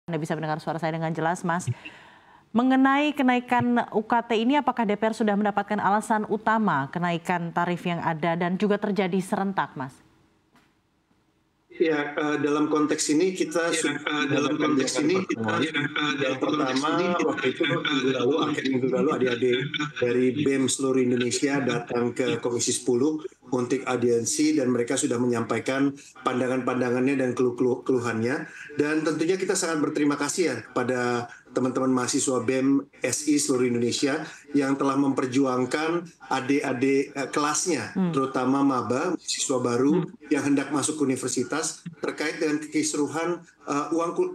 Anda bisa mendengar suara saya dengan jelas, Mas. Mengenai kenaikan UKT ini, apakah DPR sudah mendapatkan alasan utama kenaikan tarif yang ada dan juga terjadi serentak, Mas? Ya, dalam konteks ini kita yang pertama waktu itu akhir minggu lalu adik-adik dari BEM seluruh Indonesia datang ke Komisi 10 untuk audiensi dan mereka sudah menyampaikan pandangan-pandangannya dan keluhannya, dan tentunya kita sangat berterima kasih ya kepada teman-teman mahasiswa BEM SI seluruh Indonesia yang telah memperjuangkan adik-adik kelasnya, terutama maba, mahasiswa baru yang hendak masuk universitas terkait dengan kekisruhan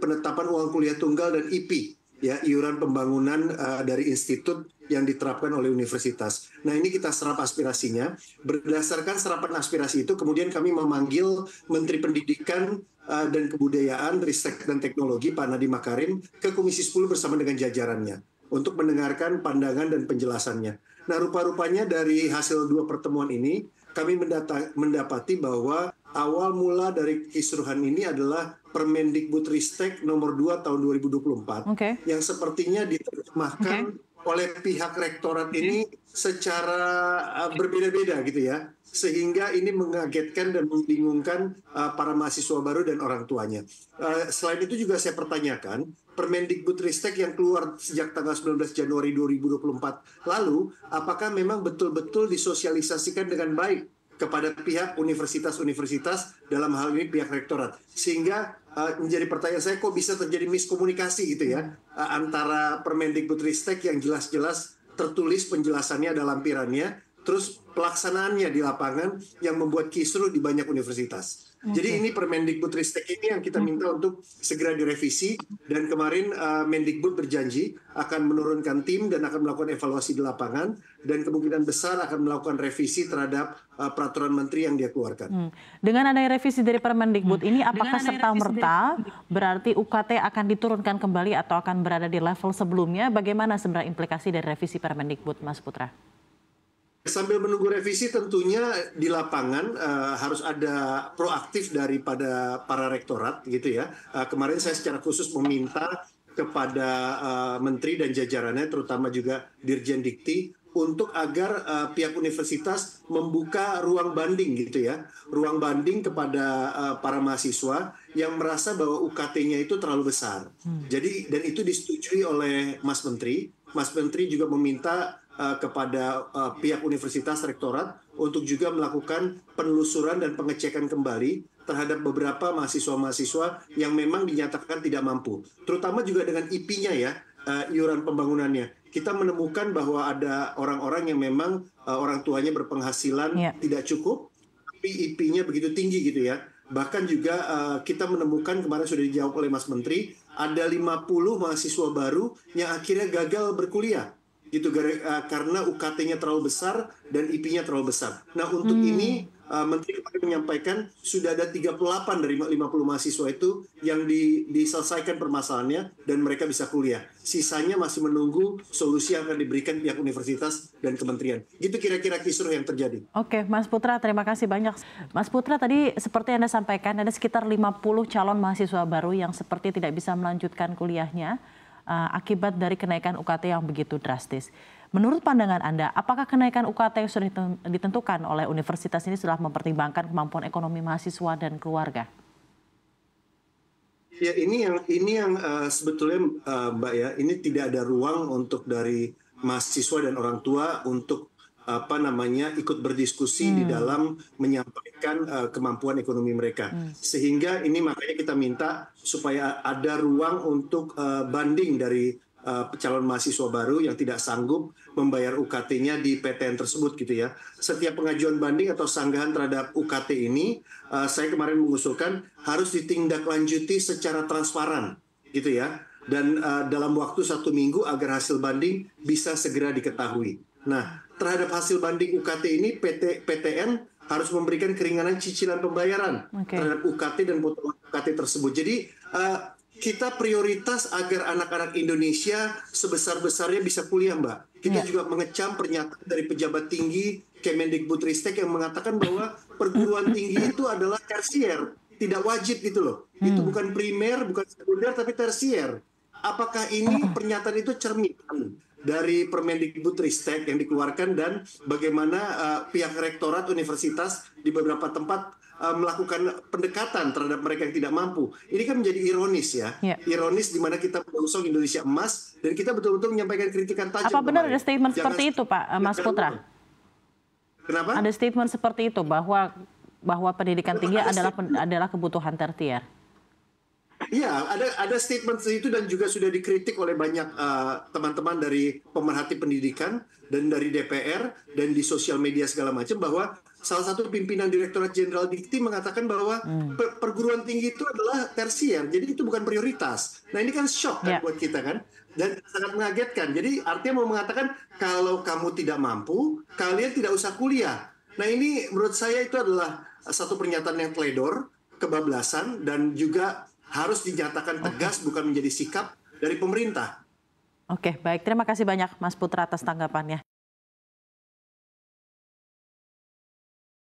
penetapan uang kuliah tunggal dan IP, ya, iuran pembangunan dari institut yang diterapkan oleh universitas. Nah, ini kita serap aspirasinya. Berdasarkan serapan aspirasi itu, kemudian kami memanggil Menteri Pendidikan dan Kebudayaan, Ristek dan Teknologi, Pak Nadiem Makarim, ke Komisi 10 bersama dengan jajarannya untuk mendengarkan pandangan dan penjelasannya. Nah, rupa-rupanya dari hasil dua pertemuan ini, kami mendapati bahwa awal mula dari kisruhan ini adalah Permendikbudristek nomor 2 tahun 2024 yang sepertinya diterjemahkan oleh pihak rektorat ini secara berbeda-beda gitu ya, sehingga ini mengagetkan dan membingungkan para mahasiswa baru dan orang tuanya. Selain itu juga saya pertanyakan, Permendikbudristek yang keluar sejak tanggal 19 Januari 2024 lalu, apakah memang betul-betul disosialisasikan dengan baik kepada pihak universitas-universitas, dalam hal ini pihak rektorat, sehingga menjadi pertanyaan saya, kok bisa terjadi miskomunikasi gitu ya antara Permendikbudristek yang jelas-jelas tertulis penjelasannya dalam lampirannya, terus pelaksanaannya di lapangan yang membuat kisruh di banyak universitas. Jadi ini Permendikbudristek ini yang kita minta untuk segera direvisi, dan kemarin Mendikbud berjanji akan menurunkan tim dan akan melakukan evaluasi di lapangan, dan kemungkinan besar akan melakukan revisi terhadap peraturan menteri yang dia keluarkan. Dengan adanya revisi dari Permendikbud ini, apakah serta-merta berarti UKT akan diturunkan kembali atau akan berada di level sebelumnya? Bagaimana sebenarnya implikasi dari revisi Permendikbud, Mas Putra? Sambil menunggu revisi, tentunya di lapangan harus ada proaktif daripada para rektorat gitu ya. Kemarin saya secara khusus meminta kepada menteri dan jajarannya, terutama juga Dirjen Dikti, untuk agar pihak universitas membuka ruang banding gitu ya, ruang banding kepada para mahasiswa yang merasa bahwa UKT-nya itu terlalu besar. Jadi, dan itu disetujui oleh Mas Menteri. Mas Menteri juga meminta kepada pihak universitas rektorat untuk juga melakukan penelusuran dan pengecekan kembali terhadap beberapa mahasiswa-mahasiswa yang memang dinyatakan tidak mampu, terutama juga dengan IP-nya ya, iuran pembangunannya. Kita menemukan bahwa ada orang-orang yang memang orang tuanya berpenghasilan tidak cukup, tapi IP-nya begitu tinggi gitu ya. Bahkan juga kita menemukan, kemarin sudah dijawab oleh Mas Menteri, ada 50 mahasiswa baru yang akhirnya gagal berkuliah gitu, karena UKT-nya terlalu besar dan IP-nya terlalu besar. Nah, untuk ini Menteri kemarin menyampaikan sudah ada 38 dari 50 mahasiswa itu yang diselesaikan permasalahannya dan mereka bisa kuliah. Sisanya masih menunggu solusi yang akan diberikan pihak universitas dan kementerian. Gitu kira-kira kisruh yang terjadi. Oke, Mas Putra, terima kasih banyak. Mas Putra, tadi seperti Anda sampaikan, ada sekitar 50 calon mahasiswa baru yang seperti tidak bisa melanjutkan kuliahnya akibat dari kenaikan UKT yang begitu drastis. Menurut pandangan Anda, apakah kenaikan UKT yang sudah ditentukan oleh universitas ini sudah mempertimbangkan kemampuan ekonomi mahasiswa dan keluarga? Ya, ini yang sebetulnya Mbak ya, ini tidak ada ruang untuk dari mahasiswa dan orang tua untuk ikut berdiskusi di dalam menyampaikan kemampuan ekonomi mereka. Sehingga ini makanya kita minta supaya ada ruang untuk banding dari calon mahasiswa baru yang tidak sanggup membayar UKT-nya di PTN tersebut gitu ya. Setiap pengajuan banding atau sanggahan terhadap UKT ini, saya kemarin mengusulkan harus ditindaklanjuti secara transparan gitu ya. Dan dalam waktu 1 minggu agar hasil banding bisa segera diketahui. Nah, terhadap hasil banding UKT ini, PTN harus memberikan keringanan cicilan pembayaran terhadap UKT dan potongan UKT tersebut. Jadi kita prioritas agar anak-anak Indonesia sebesar-besarnya bisa kuliah, Mbak. Kita juga mengecam pernyataan dari pejabat tinggi Kemendikbudristek yang mengatakan bahwa perguruan tinggi itu adalah tersier, tidak wajib gitu loh. Itu bukan primer, bukan sekunder, tapi tersier. Apakah ini pernyataan itu cerminan dari Permendikbudristek yang dikeluarkan dan bagaimana pihak rektorat universitas di beberapa tempat melakukan pendekatan terhadap mereka yang tidak mampu. Ini kan menjadi ironis ya. Ironis di mana kita mengusung Indonesia emas dan kita betul-betul menyampaikan kritikan tajam. Apa benar ada statement seperti itu, Pak Mas Putra? Kenapa? Ada statement seperti itu bahwa pendidikan tinggi adalah kebutuhan tersier. Iya, ada statement itu dan juga sudah dikritik oleh banyak teman-teman dari pemerhati pendidikan dan dari DPR dan di sosial media segala macam bahwa salah satu pimpinan Direktorat Jenderal Dikti mengatakan bahwa perguruan tinggi itu adalah tersier, jadi itu bukan prioritas. Nah ini kan shock kan buat kita kan, dan sangat mengagetkan. Jadi artinya mau mengatakan kalau kamu tidak mampu, kalian tidak usah kuliah. Nah ini menurut saya itu adalah satu pernyataan yang teledor, kebablasan, dan juga harus dinyatakan tegas, bukan menjadi sikap dari pemerintah. Oke, baik. Terima kasih banyak Mas Putra atas tanggapannya.